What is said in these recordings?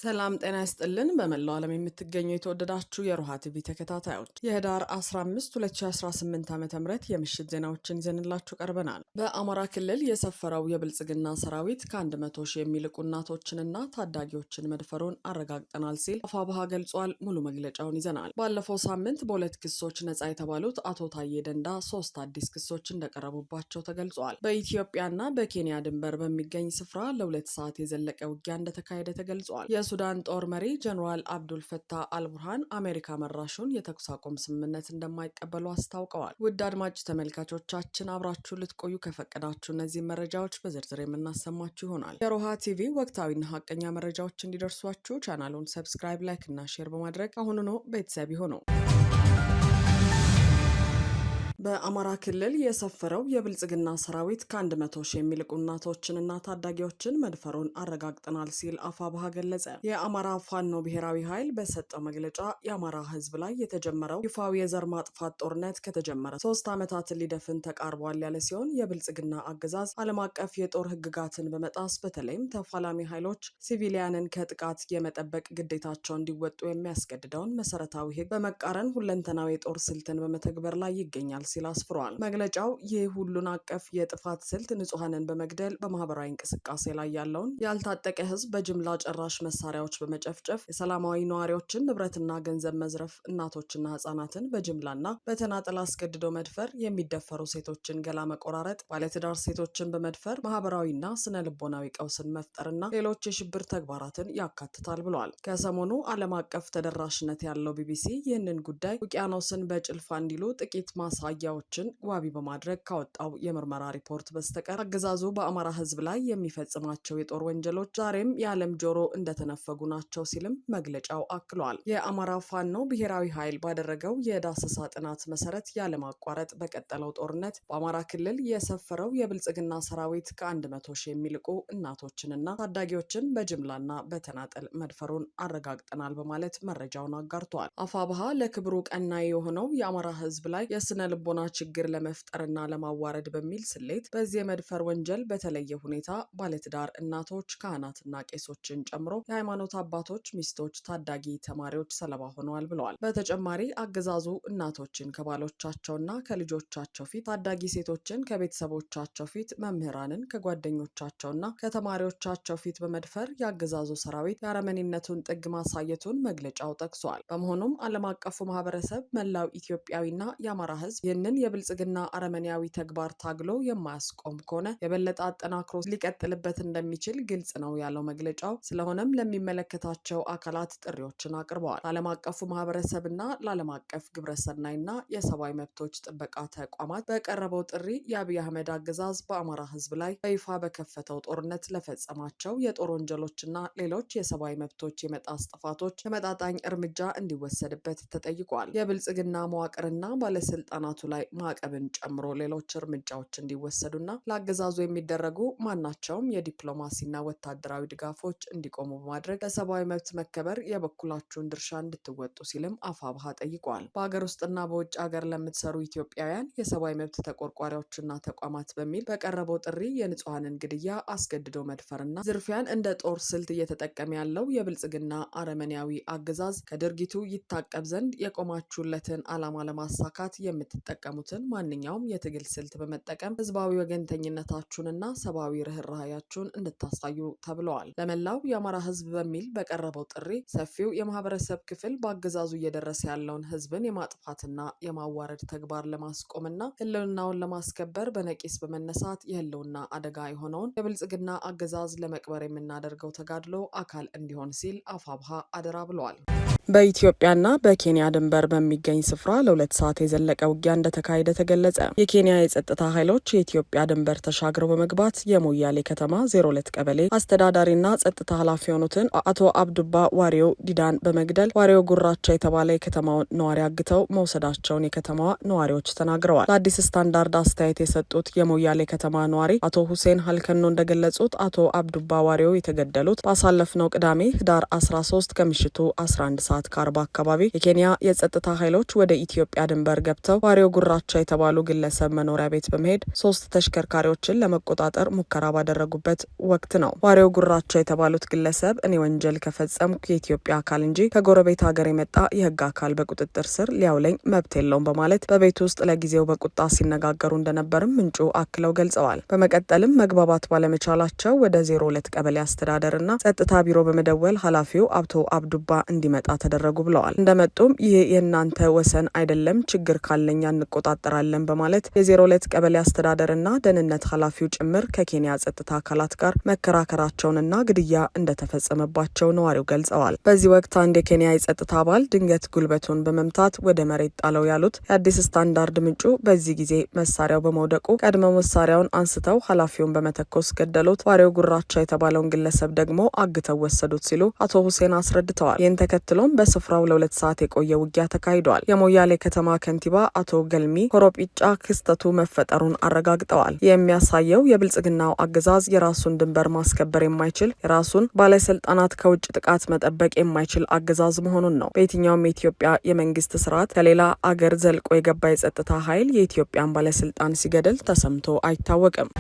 ሰላም ጤና ይስጥልን። በመላው ዓለም የምትገኙ የተወደዳችሁ የሮሃ ቲቪ ተከታታዮች የህዳር 15 2018 ዓ.ም የምሽት ዜናዎችን ይዘንላችሁ ቀርበናል። በአማራ ክልል የሰፈረው የብልጽግና ሰራዊት ከ100 ሺህ የሚልቁ እናቶችንና ታዳጊዎችን መድፈሩን አረጋግጠናል ሲል አፋብኃ ገልጿል። ሙሉ መግለጫውን ይዘናል። ባለፈው ሳምንት በሁለት ክሶች ነጻ የተባሉት አቶ ታዬ ደንዳ 3 አዲስ ክሶች እንደቀረቡባቸው ተገልጿል። በኢትዮጵያና በኬንያ ድንበር በሚገኝ ስፍራ ለ2 ሰዓት የዘለቀ ውጊያ እንደተካሄደ ተገልጿል። የሱዳን ጦር መሪ ጀነራል አብዱል ፈታህ አልቡርሃን አሜሪካ መራሹን የተኩስ አቁም ስምምነት እንደማይቀበሉ አስታውቀዋል። ውድ አድማጭ ተመልካቾቻችን አብራችሁ ልትቆዩ ከፈቀዳችሁ እነዚህ መረጃዎች በዝርዝር የምናሰማችሁ ይሆናል። የሮሃ ቲቪ ወቅታዊና ሀቀኛ መረጃዎች እንዲደርሷችሁ ቻናሉን ሰብስክራይብ፣ ላይክ እና ሼር በማድረግ አሁኑኑ ቤተሰብ ይሁኑ። በአማራ ክልል የሰፈረው የብልጽግና ሰራዊት ከ100 ሺህ የሚልቁ እናቶችንና ታዳጊዎችን መድፈሩን አረጋግጠናል ሲል አፋብኃ ገለጸ። የአማራ ፋኖ ብሔራዊ ኃይል በሰጠው መግለጫ የአማራ ሕዝብ ላይ የተጀመረው ይፋዊ የዘር ማጥፋት ጦርነት ከተጀመረ 3 ዓመታትን ሊደፍን ተቃርቧል ያለ ሲሆን የብልጽግና አገዛዝ ዓለም አቀፍ የጦር ሕግጋትን በመጣስ በተለይም ተፋላሚ ኃይሎች ሲቪሊያንን ከጥቃት የመጠበቅ ግዴታቸውን እንዲወጡ የሚያስገድደውን መሰረታዊ ሕግ በመቃረን ሁለንተናዊ የጦር ስልትን በመተግበር ላይ ይገኛል ሲል አስፍሯል። መግለጫው ይህ ሁሉን አቀፍ የጥፋት ስልት ንጹሐንን በመግደል በማህበራዊ እንቅስቃሴ ላይ ያለውን ያልታጠቀ ህዝብ በጅምላ ጨራሽ መሳሪያዎች በመጨፍጨፍ የሰላማዊ ነዋሪዎችን ንብረትና ገንዘብ መዝረፍ፣ እናቶችና ህጻናትን በጅምላና በተናጠል አስገድዶ መድፈር፣ የሚደፈሩ ሴቶችን ገላ መቆራረጥ፣ ባለትዳር ሴቶችን በመድፈር ማህበራዊና ስነ ልቦናዊ ቀውስን መፍጠርና ሌሎች የሽብር ተግባራትን ያካትታል ብሏል። ከሰሞኑ ዓለም አቀፍ ተደራሽነት ያለው ቢቢሲ ይህንን ጉዳይ ውቅያኖስን በጭልፋ እንዲሉ ጥቂት ማሳያዎችን ዋቢ በማድረግ ካወጣው የምርመራ ሪፖርት በስተቀር አገዛዙ በአማራ ህዝብ ላይ የሚፈጽማቸው የጦር ወንጀሎች ዛሬም የዓለም ጆሮ እንደተነፈጉ ናቸው ሲልም መግለጫው አክሏል። የአማራ ፋኖ ብሔራዊ ኃይል ባደረገው የዳሰሳ ጥናት መሰረት ያለማቋረጥ በቀጠለው ጦርነት በአማራ ክልል የሰፈረው የብልጽግና ሰራዊት ከ100 ሺህ የሚልቁ እናቶችንና ታዳጊዎችን በጅምላና በተናጠል መድፈሩን አረጋግጠናል በማለት መረጃውን አጋርቷል። አፋብኃ ለክብሩ ቀናይ የሆነው የአማራ ህዝብ ላይ የስነ ልቦና ችግር ለመፍጠርና ለማዋረድ በሚል ስሌት በዚህ የመድፈር ወንጀል በተለየ ሁኔታ ባለትዳር እናቶች፣ ካህናትና ቄሶችን ጨምሮ የሃይማኖት አባቶች፣ ሚስቶች፣ ታዳጊ ተማሪዎች ሰለባ ሆነዋል ብለዋል። በተጨማሪ አገዛዙ እናቶችን ከባሎቻቸውና ከልጆቻቸው ፊት፣ ታዳጊ ሴቶችን ከቤተሰቦቻቸው ፊት፣ መምህራንን ከጓደኞቻቸውና ከተማሪዎቻቸው ፊት በመድፈር የአገዛዙ ሰራዊት የአረመኔነቱን ጥግ ማሳየቱን መግለጫው ጠቅሷል። በመሆኑም ዓለም አቀፉ ማህበረሰብ መላው ኢትዮጵያዊና የአማራ ህዝብ ይህንን የብልጽግና አረመኔያዊ ተግባር ታግሎ የማያስቆም ከሆነ የበለጠ አጠናክሮ ሊቀጥልበት እንደሚችል ግልጽ ነው ያለው መግለጫው። ስለሆነም ለሚመለከታቸው አካላት ጥሪዎችን አቅርበዋል። ለዓለም አቀፉ ማህበረሰብና ለዓለም አቀፍ ግብረሰናይና የሰብአዊ መብቶች ጥበቃ ተቋማት በቀረበው ጥሪ የአብይ አህመድ አገዛዝ በአማራ ህዝብ ላይ በይፋ በከፈተው ጦርነት ለፈጸማቸው የጦር ወንጀሎችና ሌሎች የሰብአዊ መብቶች የመጣስ ጥፋቶች ተመጣጣኝ እርምጃ እንዲወሰድበት ተጠይቋል። የብልጽግና መዋቅርና ባለስልጣናቱ ላይ ማዕቀብን ጨምሮ ሌሎች እርምጃዎች እንዲወሰዱና ለአገዛዙ የሚደረጉ ማናቸውም የዲፕሎማሲና ወታደራዊ ድጋፎች እንዲቆሙ በማድረግ ለሰብአዊ መብት መከበር የበኩላችሁን ድርሻ እንድትወጡ ሲልም አፋብኃ ጠይቋል። በሀገር ውስጥና በውጭ ሀገር ለምትሰሩ ኢትዮጵያውያን የሰብአዊ መብት ተቆርቋሪዎችና ተቋማት በሚል በቀረበው ጥሪ የንጹሐንን ግድያ፣ አስገድዶ መድፈርና ዝርፊያን እንደ ጦር ስልት እየተጠቀመ ያለው የብልጽግና አረመኔያዊ አገዛዝ ከድርጊቱ ይታቀብ ዘንድ የቆማችሁለትን ዓላማ ለማሳካት የምትጠቀሙትን ማንኛውም የትግል ስልት በመጠቀም ህዝባዊ ወገንተኝነታችሁንና ሰብአዊ ርህራሄያችሁን እንድታሳዩ ተብለዋል። ለመላው የአማራ ህዝብ በሚል በቀረበው ጥሪ ሰፊው የማህበረሰብ ክፍል በአገዛዙ እየደረሰ ያለውን ህዝብን የማጥፋትና የማዋረድ ተግባር ለማስቆምና ህልውናውን ለማስከበር በነቂስ በመነሳት የህልውና አደጋ የሆነውን የብልጽግና አገዛዝ ለመቅበር የምናደርገው ተጋድሎ አካል እንዲሆን ሲል አፋብኃ አደራ ብለዋል። በኢትዮጵያና በኬንያ ድንበር በሚገኝ ስፍራ ለ2 ሰዓት የዘለቀ ውጊያ እንደተካሄደ ተገለጸ። የኬንያ የጸጥታ ኃይሎች የኢትዮጵያ ድንበር ተሻግረው በመግባት የሞያሌ ከተማ 02 ቀበሌ አስተዳዳሪና ጸጥታ ኃላፊ የሆኑትን አቶ አብዱባ ዋሪዮ ዲዳን በመግደል ዋሪዮ ጉራቻ የተባለ የከተማውን ነዋሪ አግተው መውሰዳቸውን የከተማዋ ነዋሪዎች ተናግረዋል። ለአዲስ ስታንዳርድ አስተያየት የሰጡት የሞያሌ ከተማ ነዋሪ አቶ ሁሴን ሀልከኖ እንደገለጹት አቶ አብዱባ ዋሪዮ የተገደሉት ባሳለፍነው ቅዳሜ ህዳር 13 ከምሽቱ 11 ሰዓት ከ40 አካባቢ የኬንያ የጸጥታ ኃይሎች ወደ ኢትዮጵያ ድንበር ገብተው ዋሪዮ ጉራቻ የተባሉ ግለሰብ መኖሪያ ቤት በመሄድ 3 ተሽከርካሪዎችን ለመቆጣጠር ሙከራ ባደረጉበት ወቅት ነው። ዋሪዮ ጉራቻ የተባሉት ግለሰብ እኔ ወንጀል ከፈጸምኩ የኢትዮጵያ አካል እንጂ ከጎረቤት ሀገር የመጣ የህግ አካል በቁጥጥር ስር ሊያውለኝ መብት የለውም በማለት በቤት ውስጥ ለጊዜው በቁጣ ሲነጋገሩ እንደነበርም ምንጩ አክለው ገልጸዋል። በመቀጠልም መግባባት ባለመቻላቸው ወደ 02 ቀበሌ አስተዳደርና ጸጥታ ቢሮ በመደወል ኃላፊው አቶ አብዱባ እንዲመጣ ተደረጉ ብለዋል። እንደመጡም ይህ የእናንተ ወሰን አይደለም፣ ችግር ካለኛ እንቆጣጠራለን በማለት የ02 ቀበሌ አስተዳደርና ደህንነት ኃላፊው ጭምር ከኬንያ ጸጥታ አካላት ጋር መከራከራቸውንና ግድያ እንደተፈጸመባቸው ነዋሪው ገልጸዋል። በዚህ ወቅት አንድ የኬንያ የጸጥታ አባል ድንገት ጉልበቱን በመምታት ወደ መሬት ጣለው ያሉት የአዲስ ስታንዳርድ ምንጩ በዚህ ጊዜ መሳሪያው በመውደቁ ቀድመው መሳሪያውን አንስተው ኃላፊውን በመተኮስ ገደሉት። ዋሪዮ ጉራቻ የተባለውን ግለሰብ ደግሞ አግተው ወሰዱት ሲሉ አቶ ሁሴን አስረድተዋል። ይህን ተከትሎም በስፍራው ለ2 ሰዓት የቆየ ውጊያ ተካሂዷል። የሞያሌ ከተማ ከንቲባ አቶ ገልሚ ሆሮጲጫ ክስተቱ መፈጠሩን አረጋግጠዋል። የሚያሳየው የብልጽግናው አገዛዝ የራሱን ድንበር ማስከበር የማይችል የራሱን ባለስልጣናት ከውጭ ጥቃት መጠበቅ የማይችል አገዛዝ መሆኑን ነው። በየትኛውም የኢትዮጵያ የመንግስት ስርዓት ከሌላ አገር ዘልቆ የገባ የጸጥታ ኃይል የኢትዮጵያን ባለስልጣን ሲገድል ተሰምቶ አይታወቅም።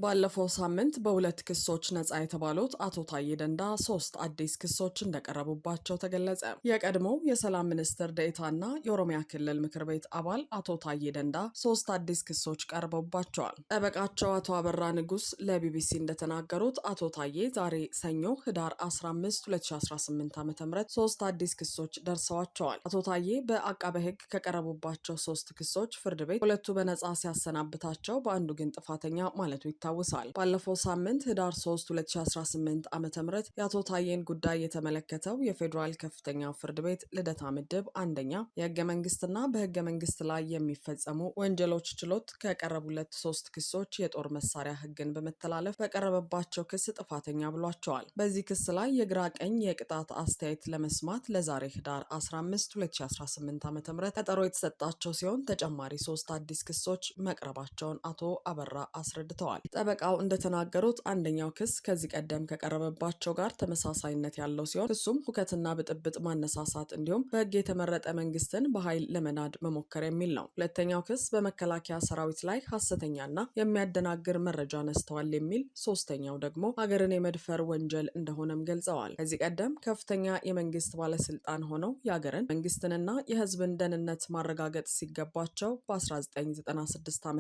ባለፈው ሳምንት በ2 ክሶች ነጻ የተባሉት አቶ ታዬ ደንዳ 3 አዲስ ክሶች እንደቀረቡባቸው ተገለጸ። የቀድሞው የሰላም ሚኒስትር ዴኤታና የኦሮሚያ ክልል ምክር ቤት አባል አቶ ታዬ ደንዳ 3 አዲስ ክሶች ቀርበውባቸዋል። ጠበቃቸው አቶ አበራ ንጉስ ለቢቢሲ እንደተናገሩት አቶ ታዬ ዛሬ ሰኞ ህዳር 15 2018 ዓ.ም 3 አዲስ ክሶች ደርሰዋቸዋል። አቶ ታዬ በአቃቤ ሕግ ከቀረቡባቸው 3 ክሶች ፍርድ ቤት 2 በነጻ ሲያሰናብታቸው በአንዱ ግን ጥፋተኛ ማለቱ ይታወሳል። ባለፈው ሳምንት ህዳር 3 2018 ዓ.ም የአቶ ታዬን ጉዳይ የተመለከተው የፌዴራል ከፍተኛ ፍርድ ቤት ልደታ ምድብ አንደኛ የህገ መንግስትና በህገ መንግስት ላይ የሚፈጸሙ ወንጀሎች ችሎት ከቀረቡለት 3 ክሶች የጦር መሳሪያ ህግን በመተላለፍ በቀረበባቸው ክስ ጥፋተኛ ብሏቸዋል። በዚህ ክስ ላይ የግራ ቀኝ የቅጣት አስተያየት ለመስማት ለዛሬ ህዳር 15 2018 ዓ.ም ቀጠሮ የተሰጣቸው ሲሆን ተጨማሪ 3 አዲስ ክሶች መቅረባቸውን አቶ አበራ አስረድተዋል። ጠበቃው እንደተናገሩት አንደኛው ክስ ከዚህ ቀደም ከቀረበባቸው ጋር ተመሳሳይነት ያለው ሲሆን እሱም ሁከትና ብጥብጥ ማነሳሳት እንዲሁም በህግ የተመረጠ መንግስትን በኃይል ለመናድ መሞከር የሚል ነው። ሁለተኛው ክስ በመከላከያ ሰራዊት ላይ ሐሰተኛና የሚያደናግር መረጃ ነስተዋል የሚል፣ ሶስተኛው ደግሞ ሀገርን የመድፈር ወንጀል እንደሆነም ገልጸዋል። ከዚህ ቀደም ከፍተኛ የመንግስት ባለስልጣን ሆነው የሀገርን መንግስትንና የህዝብን ደህንነት ማረጋገጥ ሲገባቸው በ1996 ዓ.ም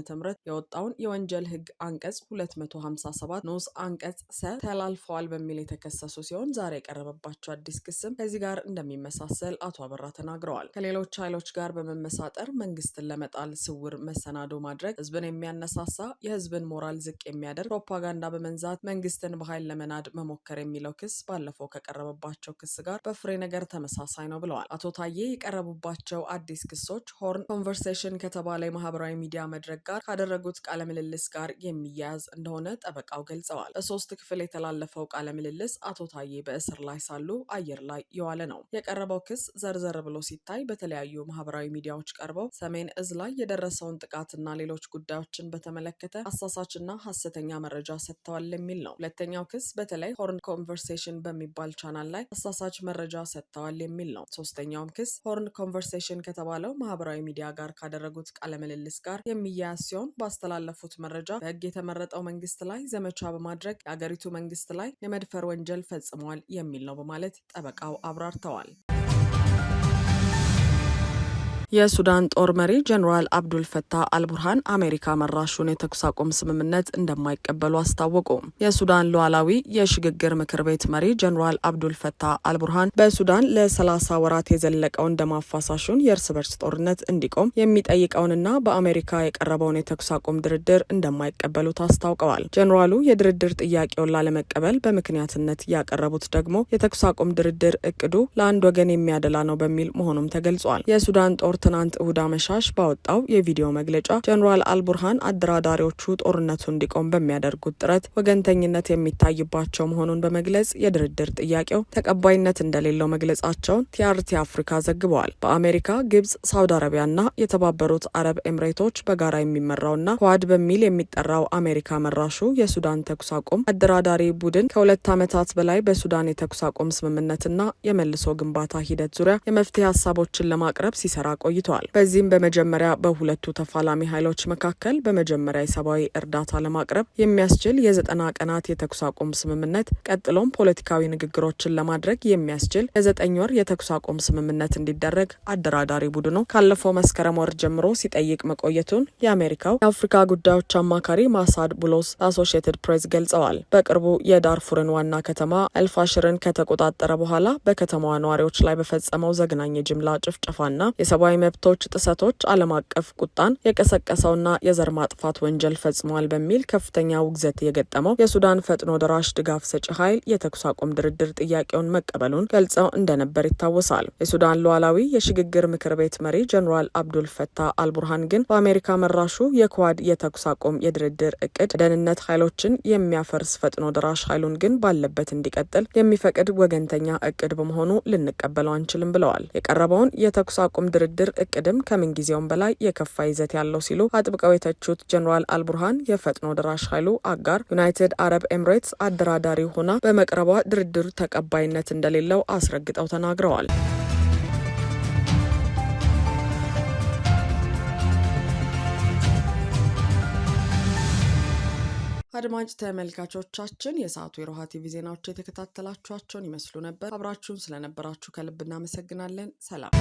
የወጣውን የወንጀል ህግ አንቀጽ 257 ንዑስ አንቀጽ ሰ ተላልፈዋል በሚል የተከሰሱ ሲሆን ዛሬ የቀረበባቸው አዲስ ክስም ከዚህ ጋር እንደሚመሳሰል አቶ አበራ ተናግረዋል። ከሌሎች ኃይሎች ጋር በመመሳጠር መንግስትን ለመጣል ስውር መሰናዶ ማድረግ፣ ህዝብን የሚያነሳሳ የህዝብን ሞራል ዝቅ የሚያደርግ ፕሮፓጋንዳ በመንዛት መንግስትን በኃይል ለመናድ መሞከር የሚለው ክስ ባለፈው ከቀረበባቸው ክስ ጋር በፍሬ ነገር ተመሳሳይ ነው ብለዋል። አቶ ታዬ የቀረቡባቸው አዲስ ክሶች ሆርን ኮንቨርሴሽን ከተባለ የማህበራዊ ሚዲያ መድረክ ጋር ካደረጉት ቃለ ምልልስ ጋር የሚያያዝ እንደሆነ ጠበቃው ገልጸዋል። በ3 ክፍል የተላለፈው ቃለ ምልልስ አቶ ታዬ በእስር ላይ ሳሉ አየር ላይ የዋለ ነው። የቀረበው ክስ ዘርዘር ብሎ ሲታይ በተለያዩ ማህበራዊ ሚዲያዎች ቀርበው ሰሜን እዝ ላይ የደረሰውን ጥቃትና ሌሎች ጉዳዮችን በተመለከተ አሳሳችና ሐሰተኛ መረጃ ሰጥተዋል የሚል ነው። ሁለተኛው ክስ በተለይ ሆርን ኮንቨርሴሽን በሚባል ቻናል ላይ አሳሳች መረጃ ሰጥተዋል የሚል ነው። ሶስተኛውም ክስ ሆርን ኮንቨርሴሽን ከተባለው ማህበራዊ ሚዲያ ጋር ካደረጉት ቃለ ምልልስ ጋር የሚያያዝ ሲሆን ባስተላለፉት መረጃ በህግ የተመረጠው መንግስት ላይ ዘመቻ በማድረግ የአገሪቱ መንግስት ላይ የመድፈር ወንጀል ፈጽመዋል የሚል ነው በማለት ጠበቃው አብራርተዋል። የሱዳን ጦር መሪ ጀኔራል አብዱል ፈታህ አልቡርሃን አሜሪካ መራሹን የተኩስ አቁም ስምምነት እንደማይቀበሉ አስታወቁ። የሱዳን ሉዓላዊ የሽግግር ምክር ቤት መሪ ጀኔራል አብዱል ፈታህ አልቡርሃን በሱዳን ለ30 ወራት የዘለቀውን ደም አፋሳሹን የእርስ በርስ ጦርነት እንዲቆም የሚጠይቀውንና በአሜሪካ የቀረበውን የተኩስ አቁም ድርድር እንደማይቀበሉት አስታውቀዋል። ጀኔራሉ የድርድር ጥያቄውን ላለመቀበል በምክንያትነት ያቀረቡት ደግሞ የተኩስ አቁም ድርድር እቅዱ ለአንድ ወገን የሚያደላ ነው በሚል መሆኑም ተገልጿል። የሱዳን ጦር ትናንት እሁድ አመሻሽ ባወጣው የቪዲዮ መግለጫ ጀነራል አልቡርሃን አደራዳሪዎቹ ጦርነቱ እንዲቆም በሚያደርጉት ጥረት ወገንተኝነት የሚታይባቸው መሆኑን በመግለጽ የድርድር ጥያቄው ተቀባይነት እንደሌለው መግለጻቸውን ቲአርቲ አፍሪካ ዘግበዋል። በአሜሪካ፣ ግብጽ፣ ሳውዲ አረቢያና የተባበሩት አረብ ኤምሬቶች በጋራ የሚመራውና ኳድ በሚል የሚጠራው አሜሪካ መራሹ የሱዳን ተኩስ አቁም አደራዳሪ ቡድን ከ2 ዓመታት በላይ በሱዳን የተኩስ አቁም ስምምነትና የመልሶ ግንባታ ሂደት ዙሪያ የመፍትሄ ሀሳቦችን ለማቅረብ ሲሰራ ቆይተዋል። በዚህም በመጀመሪያ በሁለቱ ተፋላሚ ኃይሎች መካከል በመጀመሪያ የሰብአዊ እርዳታ ለማቅረብ የሚያስችል የ90 ቀናት የተኩስ አቁም ስምምነት፣ ቀጥሎም ፖለቲካዊ ንግግሮችን ለማድረግ የሚያስችል የ9 ወር የተኩስ አቁም ስምምነት እንዲደረግ አደራዳሪ ቡድኑ ካለፈው መስከረም ወር ጀምሮ ሲጠይቅ መቆየቱን የአሜሪካው የአፍሪካ ጉዳዮች አማካሪ ማሳድ ቡሎስ ለአሶሺየትድ ፕሬስ ገልጸዋል። በቅርቡ የዳርፉርን ዋና ከተማ አልፋሽርን ከተቆጣጠረ በኋላ በከተማዋ ነዋሪዎች ላይ በፈጸመው ዘግናኝ የጅምላ ጭፍጨፋና የሰብአዊ መብቶች ጥሰቶች ዓለም አቀፍ ቁጣን የቀሰቀሰውና የዘር ማጥፋት ወንጀል ፈጽሟል በሚል ከፍተኛ ውግዘት የገጠመው የሱዳን ፈጥኖ ደራሽ ድጋፍ ሰጪ ኃይል የተኩስ አቁም ድርድር ጥያቄውን መቀበሉን ገልጸው እንደነበር ይታወሳል። የሱዳን ሉዓላዊ የሽግግር ምክር ቤት መሪ ጀነራል አብዱል ፈታህ አልቡርሃን ግን በአሜሪካ መራሹ የኳድ የተኩስ አቁም የድርድር እቅድ ደህንነት ኃይሎችን የሚያፈርስ ፈጥኖ ደራሽ ኃይሉን ግን ባለበት እንዲቀጥል የሚፈቅድ ወገንተኛ እቅድ በመሆኑ ልንቀበለው አንችልም ብለዋል። የቀረበውን የተኩስ አቁም ድርድር እቅድም ከምንጊዜውም በላይ የከፋ ይዘት ያለው ሲሉ አጥብቀው የተቹት ጀነራል አልቡርሃን የፈጥኖ ደራሽ ኃይሉ አጋር ዩናይትድ አረብ ኤምሬትስ አደራዳሪ ሆና በመቅረቧ ድርድር ተቀባይነት እንደሌለው አስረግጠው ተናግረዋል። አድማጭ ተመልካቾቻችን የሰዓቱ የሮሃ ቲቪ ዜናዎች የተከታተላችኋቸውን ይመስሉ ነበር። አብራችሁን ስለነበራችሁ ከልብ እናመሰግናለን። ሰላም።